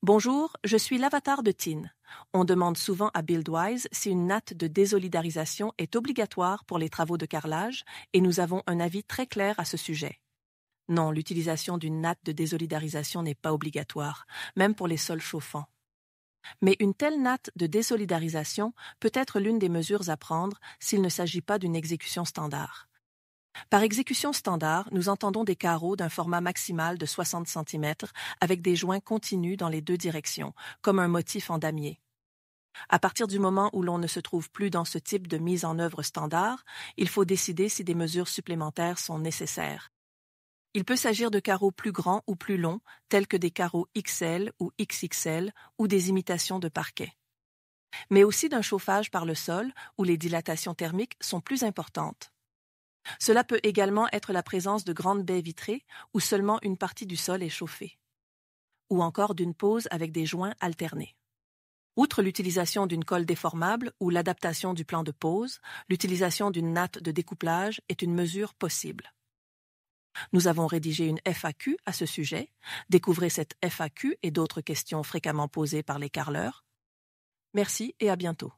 Bonjour, je suis l'avatar de Tin. On demande souvent à Buildwise si une natte de désolidarisation est obligatoire pour les travaux de carrelage et nous avons un avis très clair à ce sujet. Non, l'utilisation d'une natte de désolidarisation n'est pas obligatoire, même pour les sols chauffants. Mais une telle natte de désolidarisation peut être l'une des mesures à prendre s'il ne s'agit pas d'une exécution standard. Par exécution standard, nous entendons des carreaux d'un format maximal de 60 cm avec des joints continus dans les deux directions, comme un motif en damier. À partir du moment où l'on ne se trouve plus dans ce type de mise en œuvre standard, il faut décider si des mesures supplémentaires sont nécessaires. Il peut s'agir de carreaux plus grands ou plus longs, tels que des carreaux XL ou XXL ou des imitations de parquet. Mais aussi d'un chauffage par le sol où les dilatations thermiques sont plus importantes. Cela peut également être la présence de grandes baies vitrées où seulement une partie du sol est chauffée. Ou encore d'une pose avec des joints alternés. Outre l'utilisation d'une colle déformable ou l'adaptation du plan de pose, l'utilisation d'une natte de découplage est une mesure possible. Nous avons rédigé une FAQ à ce sujet. Découvrez cette FAQ et d'autres questions fréquemment posées par les carreleurs. Merci et à bientôt.